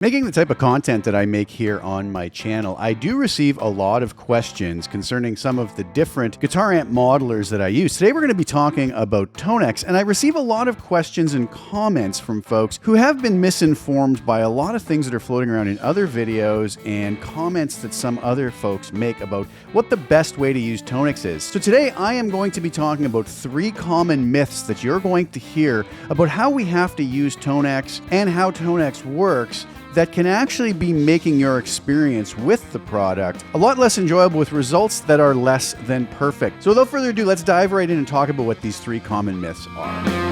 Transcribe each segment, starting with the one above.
Making the type of content that I make here on my channel, I do receive a lot of questions concerning some of the different guitar amp modelers that I use. Today we're going to be talking about Tonex, and I receive a lot of questions and comments from folks who have been misinformed by a lot of things that are floating around in other videos and comments that some other folks make about what the best way to use Tonex is. So today I am going to be talking about 3 common myths that you're going to hear about how we have to use Tonex and how Tonex works that can actually be making your experience with the product a lot less enjoyable with results that are less than perfect. So without further ado, let's dive right in and talk about what these 3 common myths are.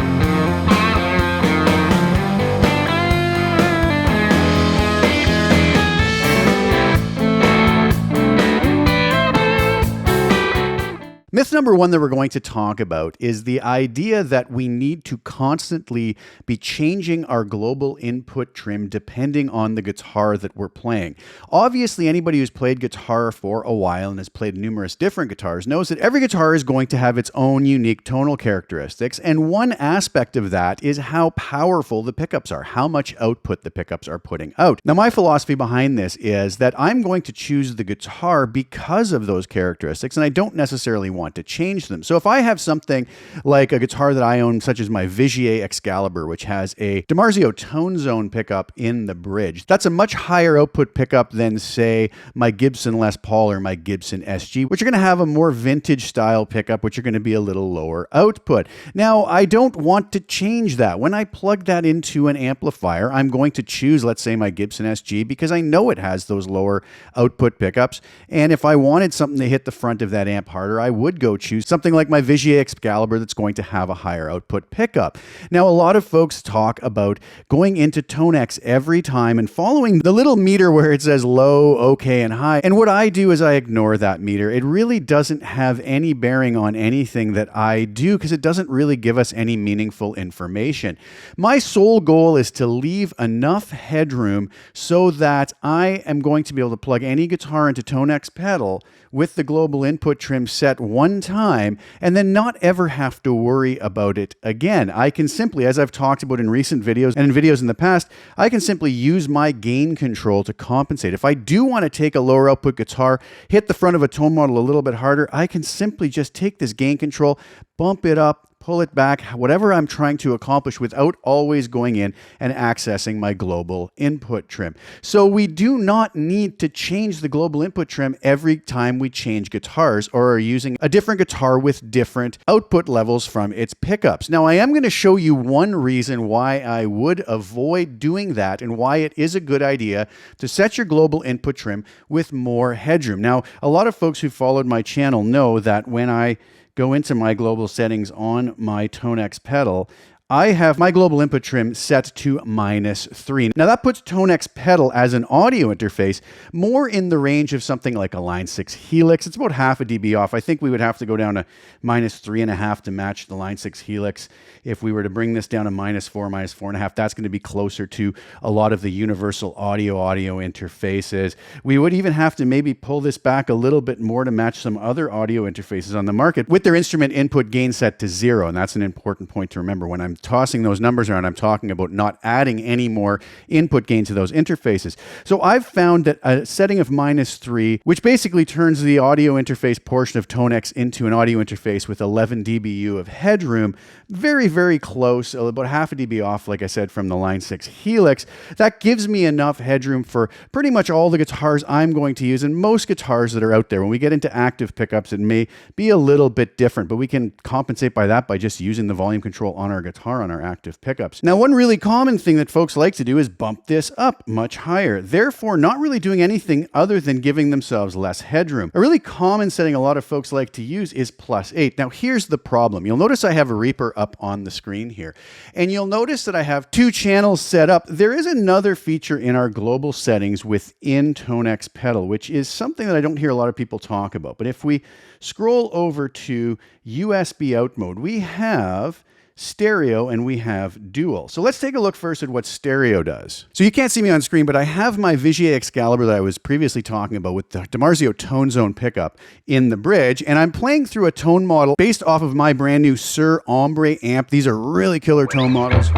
Myth number 1 that we're going to talk about is the idea that we need to constantly be changing our global input trim depending on the guitar that we're playing. Obviously, anybody who's played guitar for a while and has played numerous different guitars knows that every guitar is going to have its own unique tonal characteristics, and one aspect of that is how powerful the pickups are, how much output the pickups are putting out. Now, my philosophy behind this is that I'm going to choose the guitar because of those characteristics, and I don't necessarily want to change them. So if I have something like a guitar that I own, such as my Vigier Excalibur, which has a DiMarzio Tone Zone pickup in the bridge, that's a much higher output pickup than, say, my Gibson Les Paul or my Gibson SG, which are going to have a more vintage style pickup, which are going to be a little lower output. Now, I don't want to change that. When I plug that into an amplifier, I'm going to choose, let's say, my Gibson SG because I know it has those lower output pickups. And if I wanted something to hit the front of that amp harder, I would go choose something like my Vigier Excalibur that's going to have a higher output pickup. Now, a lot of folks talk about going into Tonex every time and following the little meter where it says low, okay, and high. And what I do is I ignore that meter. It really doesn't have any bearing on anything that I do because it doesn't really give us any meaningful information. My sole goal is to leave enough headroom so that I am going to be able to plug any guitar into Tonex Pedal with the global input trim set one time and then not ever have to worry about it again. I can simply, as I've talked about in recent videos and in videos in the past, I can simply use my gain control to compensate. If I do want to take a lower output guitar, hit the front of a tone model a little bit harder, I can simply just take this gain control, bump it up, pull it back, whatever I'm trying to accomplish without always going in and accessing my global input trim. So we do not need to change the global input trim every time we change guitars or are using a different guitar with different output levels from its pickups. Now, I am going to show you one reason why I would avoid doing that and why it is a good idea to set your global input trim with more headroom. Now, a lot of folks who followed my channel know that when I go into my global settings on my Tonex pedal, I have my global input trim set to -3. Now that puts Tonex Pedal as an audio interface more in the range of something like a Line 6 Helix. It's about half a dB off. I think we would have to go down to -3.5 to match the Line 6 Helix. If we were to bring this down to -4, -4.5, that's going to be closer to a lot of the universal audio interfaces. We would even have to maybe pull this back a little bit more to match some other audio interfaces on the market with their instrument input gain set to 0. And that's an important point to remember when I'm tossing those numbers around. I'm talking about not adding any more input gain to those interfaces. So I've found that a setting of -3, which basically turns the audio interface portion of Tonex into an audio interface with 11 dBu of headroom, very, very close, about half a dB off, like I said, from the Line 6 Helix. That gives me enough headroom for pretty much all the guitars I'm going to use and most guitars that are out there. When we get into active pickups, it may be a little bit different, but we can compensate by that by just using the volume control on our guitar on our active pickups. Now, one really common thing that folks like to do is bump this up much higher, therefore not really doing anything other than giving themselves less headroom. A really common setting a lot of folks like to use is +8. Now, here's the problem. You'll notice I have a Reaper up on the screen here, and you'll notice that I have 2 channels set up. There is another feature in our global settings within Tonex Pedal, which is something that I don't hear a lot of people talk about. But if we scroll over to USB out mode, we have stereo and we have dual. So let's take a look first at what stereo does. So you can't see me on screen, but I have my Vigier Excalibur that I was previously talking about with the DiMarzio Tone Zone pickup in the bridge, and I'm playing through a tone model based off of my brand new Sir Ombre amp. These are really killer tone models.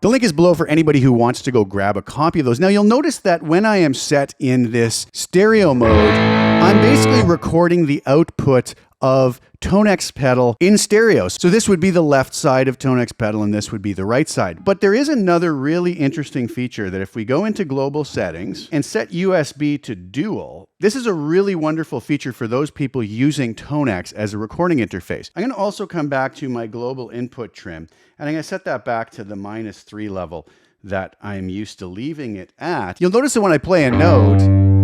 The link is below for anybody who wants to go grab a copy of those. Now you'll notice that when I am set in this stereo mode, I'm basically recording the output of Tonex Pedal in stereo. So this would be the left side of Tonex Pedal and this would be the right side. But there is another really interesting feature that if we go into global settings and set USB to dual, this is a really wonderful feature for those people using Tonex as a recording interface. I'm going to also come back to my global input trim and I'm going to set that back to the -3 level that I'm used to leaving it at. You'll notice that when I play a note,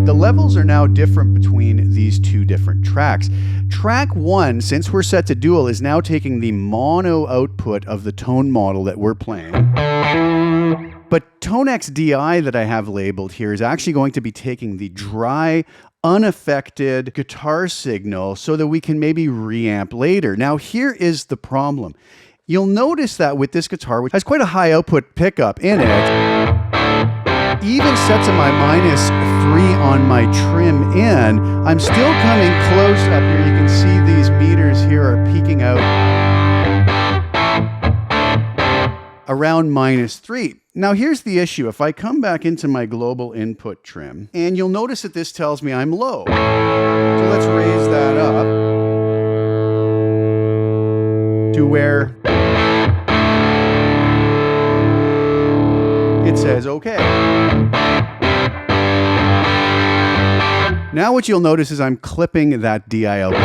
the levels are now different between these two different tracks. Track 1, since we're set to dual, is now taking the mono output of the tone model that we're playing. But Tonex DI that I have labeled here is actually going to be taking the dry, unaffected guitar signal so that we can maybe reamp later. Now here is the problem. You'll notice that with this guitar, which has quite a high output pickup in it, even set to my -3 on my trim in, I'm still coming close up here. You can see these meters here are peaking out around -3. Now here's the issue. If I come back into my global input trim, and you'll notice that this tells me I'm low. So let's raise that up to where it says okay. Now what you'll notice is I'm clipping that DI output.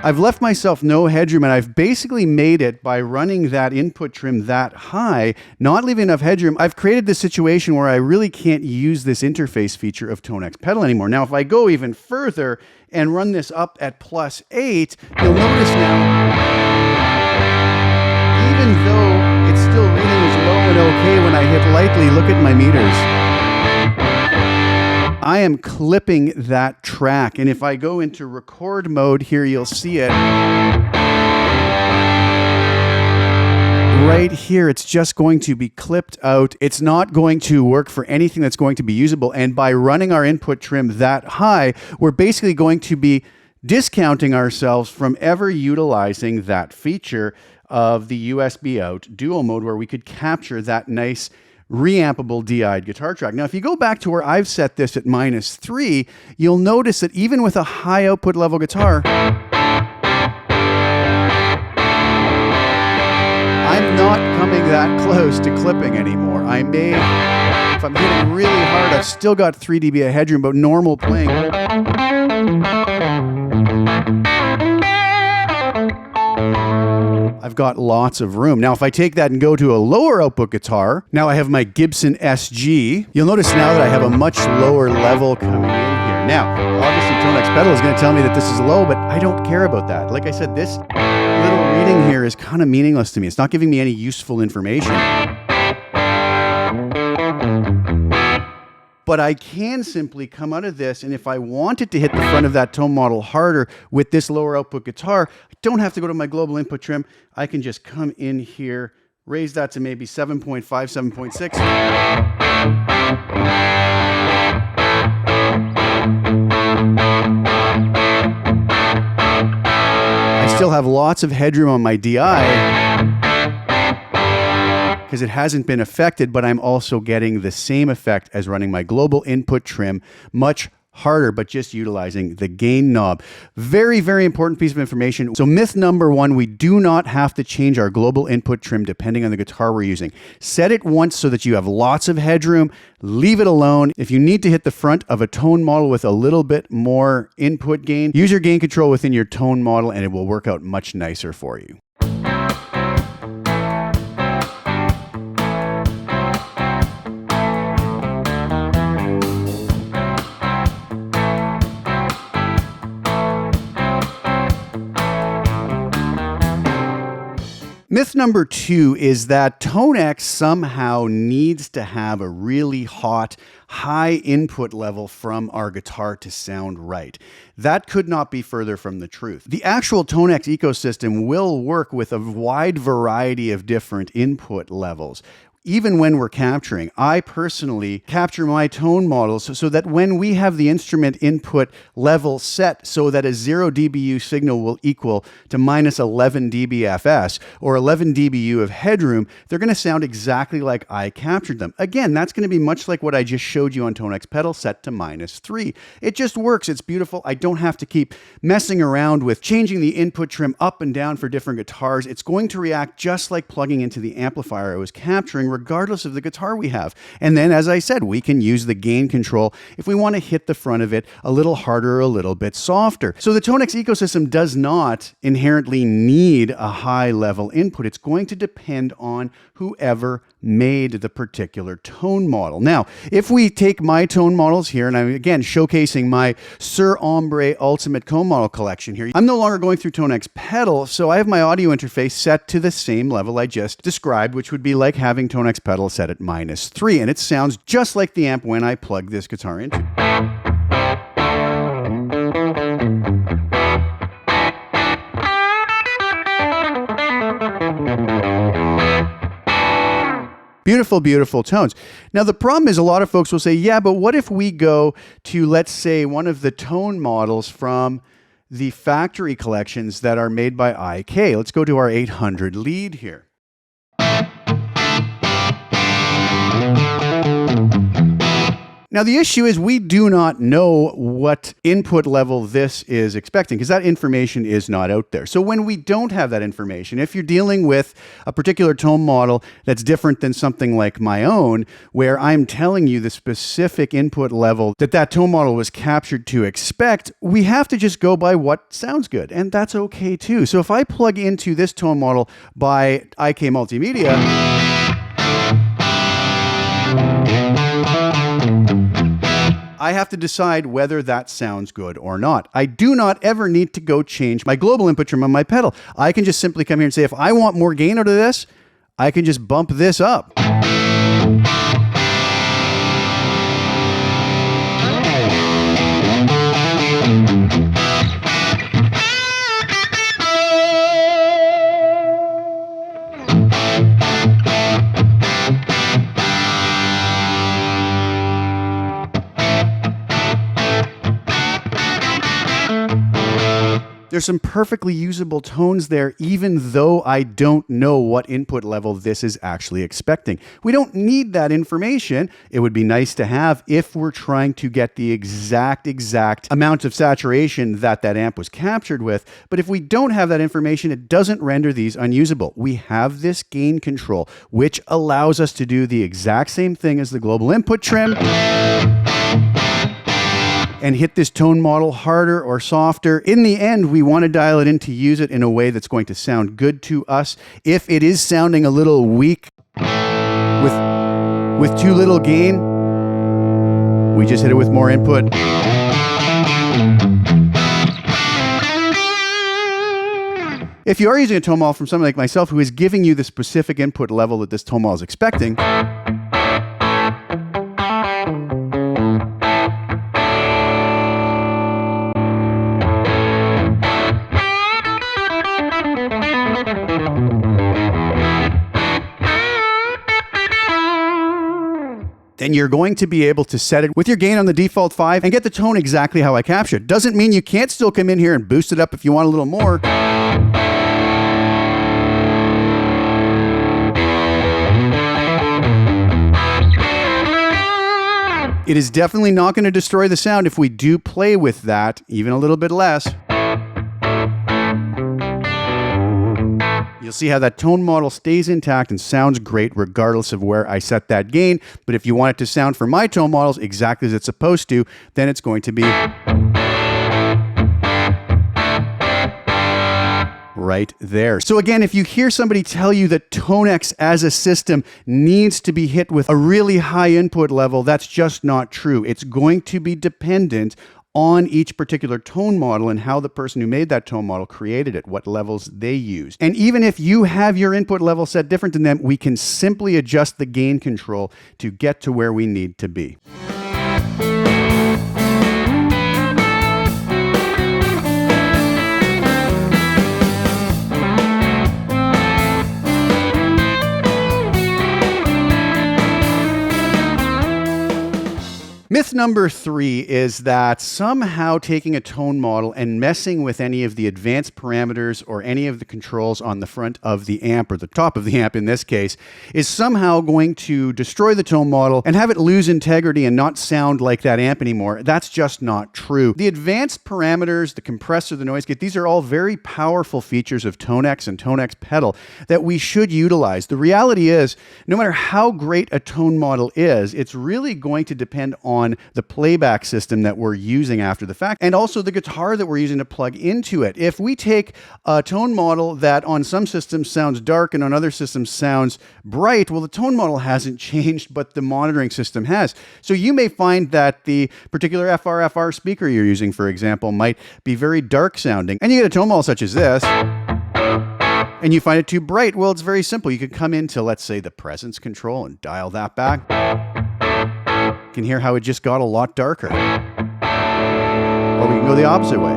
I've left myself no headroom, and I've basically made it by running that input trim that high, not leaving enough headroom. I've created this situation where I really can't use this interface feature of Tonex Pedal anymore. Now, if I go even further and run this up at +8, you'll notice now, even though it's still reading as low and okay when I hit lightly, look at my meters. I am clipping that track, and if I go into record mode here, you'll see it. Right here, it's just going to be clipped out. It's not going to work for anything that's going to be usable, and by running our input trim that high, we're basically going to be discounting ourselves from ever utilizing that feature of the USB out dual mode where we could capture that nice reampable DI'd guitar track. Now, if you go back to where I've set this at -3, you'll notice that even with a high output level guitar, I'm not coming that close to clipping anymore. I may, if I'm hitting really hard, I've still got 3 dB of headroom, but normal playing, I've got lots of room. Now, if I take that and go to a lower output guitar, now I have my Gibson SG. You'll notice now that I have a much lower level coming in here. Now, obviously Tonex Pedal is going to tell me that this is low, but I don't care about that. Like I said, this little reading here is kind of meaningless to me. It's not giving me any useful information. But I can simply come out of this, and if I wanted to hit the front of that tone model harder with this lower output guitar, I don't have to go to my global input trim. I can just come in here, raise that to maybe 7.5, 7.6. I still have lots of headroom on my DI, because it hasn't been affected, but I'm also getting the same effect as running my global input trim, much harder, but just utilizing the gain knob. Very, very important piece of information. So myth number 1, we do not have to change our global input trim depending on the guitar we're using. Set it once so that you have lots of headroom. Leave it alone. If you need to hit the front of a tone model with a little bit more input gain, use your gain control within your tone model and it will work out much nicer for you. Myth number 2 is that Tonex somehow needs to have a really hot, high input level from our guitar to sound right. That could not be further from the truth. The actual Tonex ecosystem will work with a wide variety of different input levels. even when we're capturing. I personally capture my tone models so that when we have the instrument input level set so that a 0 dBu signal will equal to minus 11 dBFS or 11 dBu of headroom, they're going to sound exactly like I captured them. Again, that's going to be much like what I just showed you on Tonex Pedal set to -3. It just works. It's beautiful. I don't have to keep messing around with changing the input trim up and down for different guitars. It's going to react just like plugging into the amplifier I was capturing, regardless of the guitar we have. And then, as I said, we can use the gain control if we want to hit the front of it a little harder or a little bit softer. So the Tonex ecosystem does not inherently need a high level input. It's going to depend on whoever made the particular tone model. Now, if we take my tone models here, and I'm again showcasing my Sir Ombre Ultimate Tone Model Collection here, I'm no longer going through Tonex Pedal, so I have my audio interface set to the same level I just described, which would be like having Tonex Pedal set at -3, and it sounds just like the amp when I plug this guitar into. Beautiful, beautiful tones. Now, the problem is a lot of folks will say, yeah, but what if we go to, let's say, one of the tone models from the factory collections that are made by IK? Let's go to our 800 lead here. Now, the issue is we do not know what input level this is expecting because that information is not out there. So when we don't have that information, if you're dealing with a particular tone model that's different than something like my own, where I'm telling you the specific input level that that tone model was captured to expect, we have to just go by what sounds good, and that's okay too. So if I plug into this tone model by ikmultimedia, I have to decide whether that sounds good or not. I do not ever need to go change my global input trim on my pedal. I can just simply come here and say, if I want more gain out of this, I can just bump this up. There's some perfectly usable tones there, even though I don't know what input level this is actually expecting. We don't need that information. It would be nice to have if we're trying to get the exact amount of saturation that that amp was captured with. But if we don't have that information, it doesn't render these unusable. We have this gain control, which allows us to do the exact same thing as the global input trim and hit this tone model harder or softer. In the end, we want to dial it in to use it in a way that's going to sound good to us. If it is sounding a little weak with too little gain, we just hit it with more input. If you are using a tone model from somebody like myself who is giving you the specific input level that this tone model is expecting, then you're going to be able to set it with your gain on the default 5 and get the tone exactly how I captured. Doesn't mean you can't still come in here and boost it up if you want a little more. It is definitely not going to destroy the sound if we do play with that, even a little bit less. You'll see how that tone model stays intact and sounds great regardless of where I set that gain. But if you want it to sound for my tone models exactly as it's supposed to, then it's going to be right there. So again, if you hear somebody tell you that Tonex as a system needs to be hit with a really high input level, that's just not true. It's going to be dependent on each particular tone model and how the person who made that tone model created it, what levels they used. And even if you have your input level set different than them, we can simply adjust the gain control to get to where we need to be. Myth number 3 is that somehow taking a tone model and messing with any of the advanced parameters or any of the controls on the front of the amp, or the top of the amp in this case, is somehow going to destroy the tone model and have it lose integrity and not sound like that amp anymore. That's just not true. The advanced parameters, the compressor, the noise gate, these are all very powerful features of Tonex and Tonex Pedal that we should utilize. The reality is, no matter how great a tone model is, it's really going to depend on the playback system that we're using after the fact, and also the guitar that we're using to plug into it. If we take a tone model that on some systems sounds dark and on other systems sounds bright, well, the tone model hasn't changed, but the monitoring system has. So you may find that the particular FR speaker you're using, for example, might be very dark sounding, and you get a tone model such as this, and you find it too bright. Well, it's very simple. You could come into, let's say, the presence control and dial that back. You can hear how it just got a lot darker. Or we can go the opposite way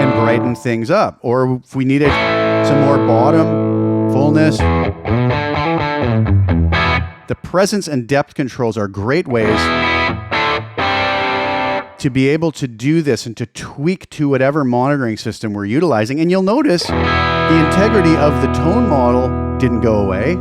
and brighten things up. Or if we needed some more bottom fullness, the presence and depth controls are great ways to be able to do this and to tweak to whatever monitoring system we're utilizing. And you'll notice the integrity of the tone model didn't go away.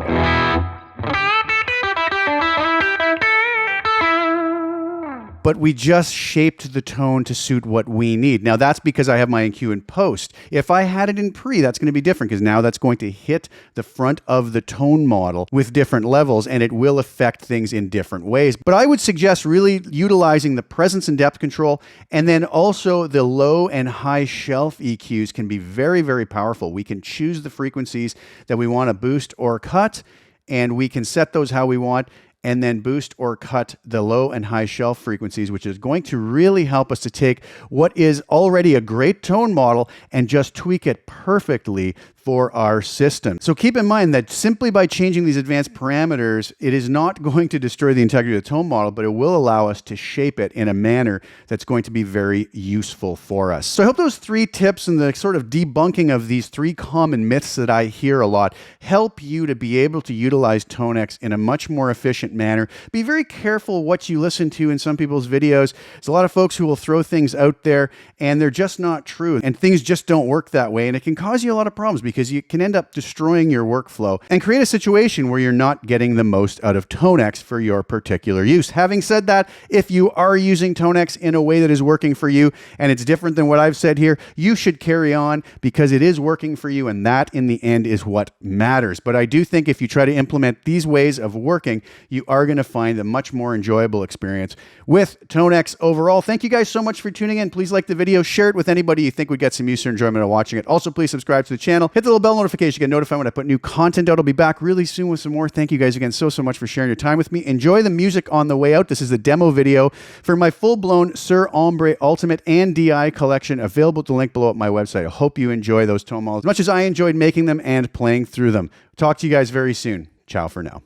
But we just shaped the tone to suit what we need. Now, that's because I have my EQ in post. If I had it in pre, that's going to be different, because now that's going to hit the front of the tone model with different levels, and it will affect things in different ways. But I would suggest really utilizing the presence and depth control, and then also the low and high shelf EQs can be very, very powerful. We can choose the frequencies that we want to boost or cut, and we can set those how we want, and then boost or cut the low and high shelf frequencies, which is going to really help us to take what is already a great tone model and just tweak it perfectly for our system. So keep in mind that simply by changing these advanced parameters, it is not going to destroy the integrity of the tone model, but it will allow us to shape it in a manner that's going to be very useful for us. So I hope those 3 tips and the sort of debunking of these 3 common myths that I hear a lot help you to be able to utilize Tonex in a much more efficient manner. Be very careful what you listen to in some people's videos. There's a lot of folks who will throw things out there and they're just not true, and things just don't work that way, and it can cause you a lot of problems because you can end up destroying your workflow and create a situation where you're not getting the most out of Tonex for your particular use. Having said that, if you are using Tonex in a way that is working for you and it's different than what I've said here, you should carry on because it is working for you, and that in the end is what matters. But I do think if you try to implement these ways of working, you are going to find a much more enjoyable experience with Tonex overall. Thank you guys so much for tuning in. Please like the video, share it with anybody you think would get some use or enjoyment out of watching it. Also, please subscribe to the channel, hit the little bell notification to get notified when I put new content out. I'll be back really soon with some more. Thank you guys again so much for sharing your time with me. Enjoy the music on the way out. This is the demo video for my full-blown Sir Ombre Ultimate and DI collection, available at the link below at my website. I hope you enjoy those tone models as much as I enjoyed making them and playing through them. Talk to you guys very soon. Ciao for now.